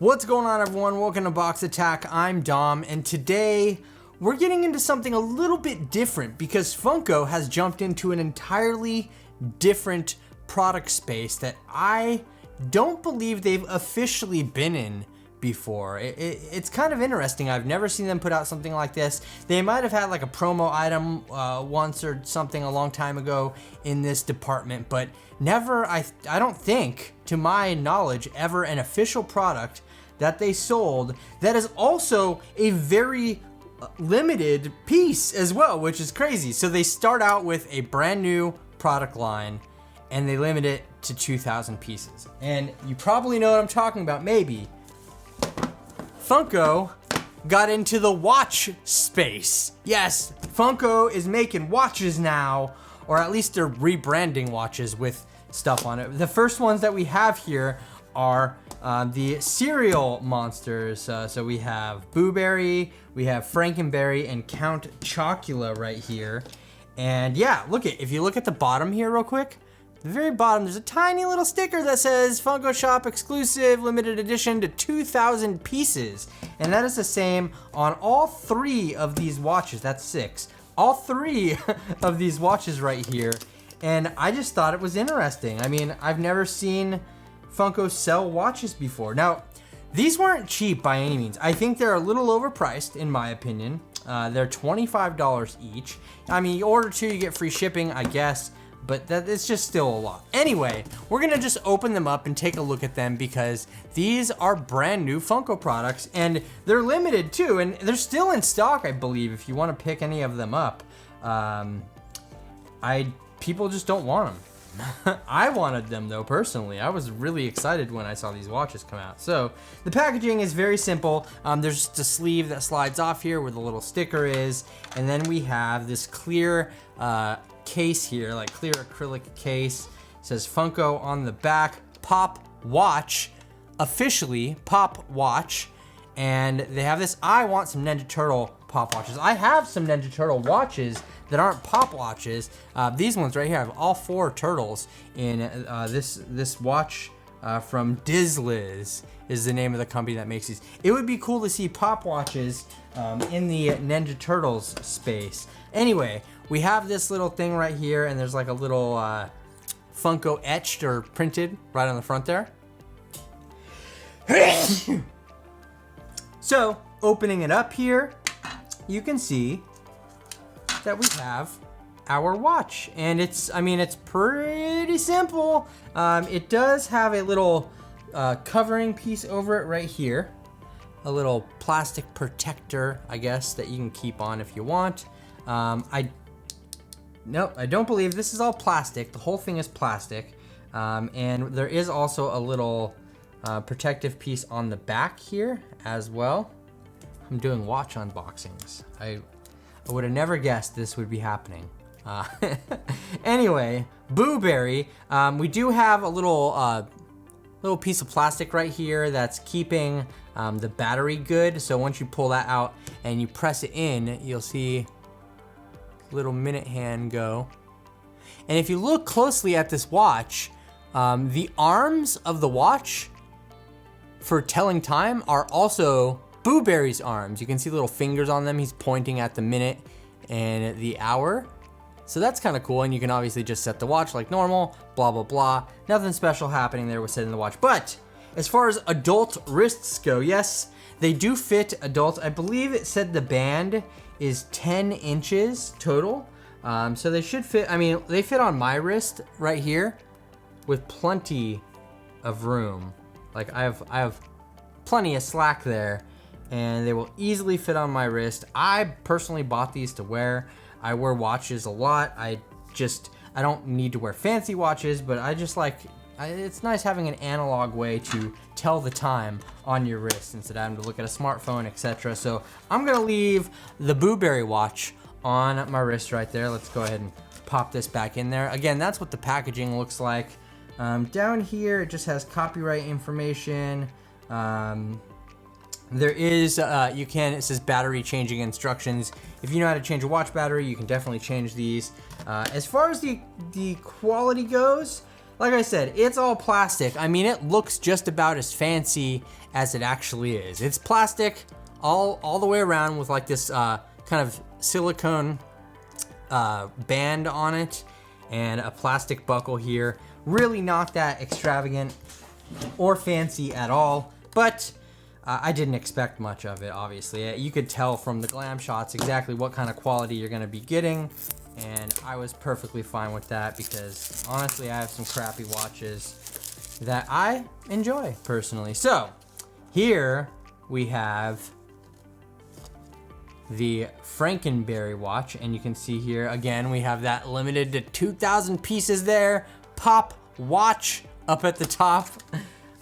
What's going on, everyone? Welcome to Box Attack. I'm Dom, and today we're getting into something a little bit different because Funko has jumped into an entirely different product space that I don't believe they've officially been in before. It's kind of interesting. I've never seen them put out something like this. They might have had like a promo item once or something a long time ago in this department, but never, I don't think, to my knowledge, ever an official product that they sold that is also a very limited piece as well, which is crazy. So they start out with a brand new product line and they limit it to 2,000 pieces. And you probably know what I'm talking about, maybe. Funko got into the watch space. Yes, Funko is making watches now, or at least they're rebranding watches with stuff on it. The first ones that we have here are the cereal monsters. So we have Boo Berry, we have Frankenberry, and Count Chocula right here. And yeah, if you look at the bottom here real quick, the very bottom, there's a tiny little sticker that says Funko Shop exclusive, limited edition to 2,000 pieces. And that is the same on all three of these watches. That's 6. All three of these watches right here. And I just thought it was interesting. I mean, I've never seen Funko sell watches before. Now, these weren't cheap by any means. I think they're a little overpriced, in my opinion. They're $25 each. I mean, you order 2, you get free shipping, I guess. But it's just still a lot. Anyway, we're gonna just open them up and take a look at them because these are brand new Funko products and they're limited too, and they're still in stock, I believe, if you wanna pick any of them up. People just don't want them. I wanted them though, personally. I was really excited when I saw these watches come out. So the packaging is very simple. There's just a sleeve that slides off here where the little sticker is, and then we have this clear case here, like clear acrylic case. It says Funko on the back, Pop Watch, officially Pop Watch, and they have this. I want some Ninja Turtle Pop Watches. I have some Ninja Turtle watches that aren't Pop Watches. These ones right here, I have all 4 turtles in this watch from Dizliz is the name of the company that makes these. It would be cool to see Pop Watches in the Ninja Turtles space. Anyway, we have this little thing right here, and there's like a little Funko etched or printed right on the front there. So, opening it up here, you can see that we have our watch, and it's pretty simple. It does have a little covering piece over it right here, a little plastic protector, I guess, that you can keep on if you want. Nope, I don't believe this is all plastic. The whole thing is plastic, and there is also a little protective piece on the back here as well. I'm doing watch unboxings. I would have never guessed this would be happening. Anyway, Boo Berry. We do have a little piece of plastic right here that's keeping the battery good. So once you pull that out and you press it in, you'll see little minute hand go. And if you look closely at this watch, the arms of the watch for telling time are also Boo Berry's arms. You can see little fingers on them. He's pointing at the minute and the hour. So that's kind of cool, and you can obviously just set the watch like normal, blah, blah, blah. Nothing special happening there with setting the watch. But as far as adult wrists go, yes, they do fit adults. I believe it said the band is 10 inches total. So they should fit, I mean, they fit on my wrist right here with plenty of room. Like I have plenty of slack there, and they will easily fit on my wrist. I personally bought these to wear. I wear watches a lot. I don't need to wear fancy watches, but I just like, it's nice having an analog way to tell the time on your wrist instead of having to look at a smartphone, etc. So I'm gonna leave the Boo Berry watch on my wrist right there. Let's go ahead and pop this back in there. Again, that's what the packaging looks like. Down here, it just has copyright information. There is, it says battery changing instructions. If you know how to change a watch battery, you can definitely change these. As far as the quality goes, like I said, it's all plastic. I mean, it looks just about as fancy as it actually is. It's plastic all the way around with like this kind of silicone band on it and a plastic buckle here. Really not that extravagant or fancy at all, but I didn't expect much of it, obviously. You could tell from the glam shots exactly what kind of quality you're gonna be getting, and I was perfectly fine with that because honestly, I have some crappy watches that I enjoy personally. So here we have the Frankenberry watch, and you can see here again we have that limited to 2,000 pieces there. Pop watch up at the top.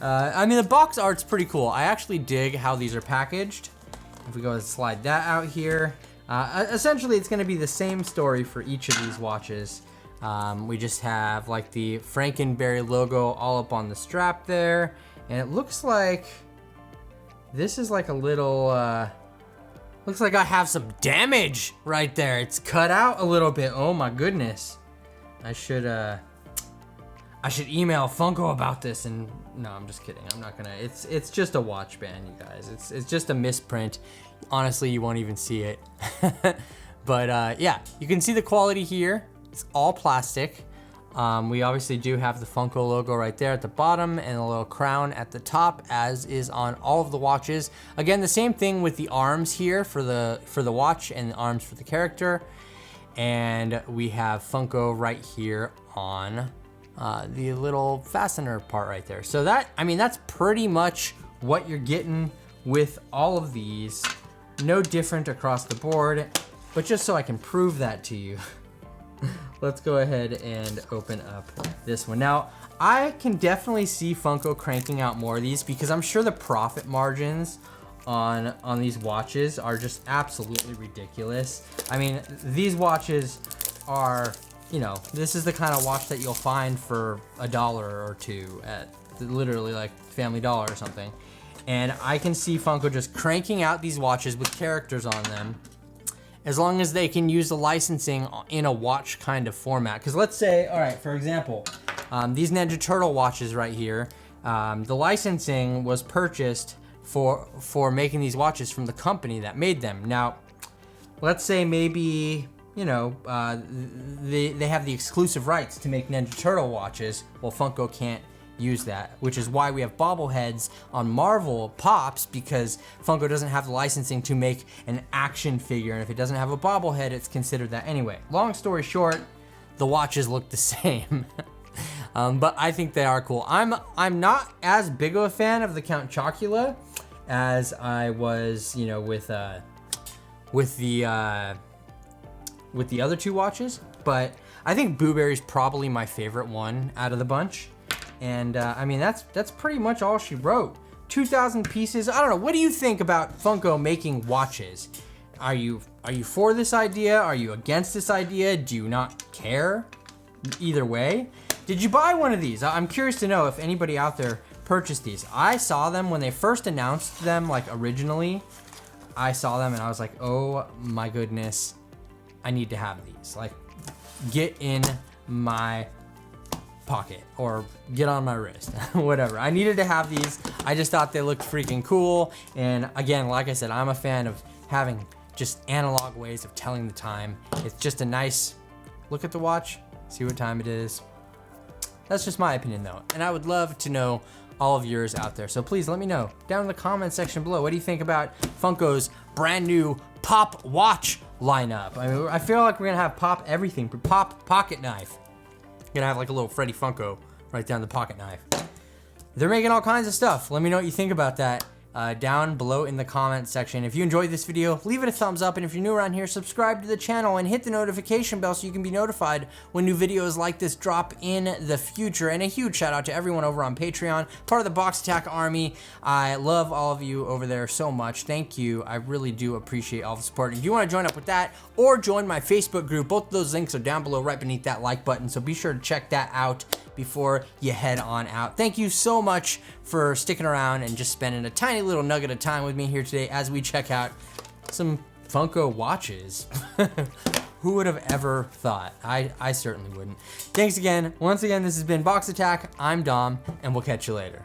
I mean, the box art's pretty cool. I actually dig how these are packaged. If we go and slide that out here, essentially it's going to be the same story for each of these watches. We just have like the Frankenberry logo all up on the strap there, and it looks like this is like a little looks like I have some damage right there. It's cut out a little bit. Oh my goodness. I should email Funko about this. And no, I'm just kidding. I'm not gonna. It's just a watch band, you guys. It's just a misprint. Honestly, you won't even see it. But yeah, you can see the quality here. It's all plastic. We obviously do have the Funko logo right there at the bottom and a little crown at the top, as is on all of the watches. Again, the same thing with the arms here for the watch and the arms for the character. And we have Funko right here on the little fastener part right there. So that, I mean, that's pretty much what you're getting with all of these. No different across the board, but just so I can prove that to you, let's go ahead and open up this one. Now, I can definitely see Funko cranking out more of these because I'm sure the profit margins on these watches are just absolutely ridiculous. I mean, these watches are, you know, this is the kind of watch that you'll find for $1 or $2 at literally like Family Dollar or something. And I can see Funko just cranking out these watches with characters on them, as long as they can use the licensing in a watch kind of format. Because let's say, all right, for example, these Ninja Turtle watches right here, the licensing was purchased for making these watches from the company that made them. Now, let's say maybe, you know, they have the exclusive rights to make Ninja Turtle watches. Well, Funko can't use that, which is why we have bobbleheads on Marvel Pops, because Funko doesn't have the licensing to make an action figure, and if it doesn't have a bobblehead, it's considered that anyway. Long story short, the watches look the same. But I think they are cool. I'm not as big of a fan of the Count Chocula as I was, you know, with the other two watches, but I think Booberry's probably my favorite one out of the bunch. And I mean, that's pretty much all she wrote. 2,000 pieces. I don't know. What do you think about Funko making watches? Are you for this idea? Are you against this idea? Do you not care? Either way. Did you buy one of these? I'm curious to know if anybody out there purchased these. I saw them when they first announced them, like originally. I saw them and I was like, oh my goodness, I need to have these. Like, get in my pocket or get on my wrist, whatever. I needed to have these. I just thought they looked freaking cool. And again, like I said, I'm a fan of having just analog ways of telling the time. It's just a nice look at the watch, see what time it is. That's just my opinion though. And I would love to know all of yours out there. So please let me know down in the comment section below. What do you think about Funko's brand new Pop watch lineup? I mean, I feel like we're gonna have Pop everything. Pop pocket knife. Gonna have like a little Freddy Funko right down the pocket knife. They're making all kinds of stuff. Let me know what you think about that down below in the comment section. If you enjoyed this video, leave it a thumbs up, and if you're new around here, subscribe to the channel and hit the notification bell so you can be notified when new videos like this drop in the future. And a huge shout out to everyone over on Patreon, part of the Box Attack Army. I love all of you over there so much. Thank you. I really do appreciate all the support. If you want to join up with that or join my Facebook group, both of those links are down below right beneath that like button, so be sure to check that out before you head on out. Thank you so much for sticking around and just spending a tiny little nugget of time with me here today as we check out some Funko watches. Who would have ever thought? I certainly wouldn't. Thanks again. Once again, this has been Box Attack. I'm Dom, and we'll catch you later.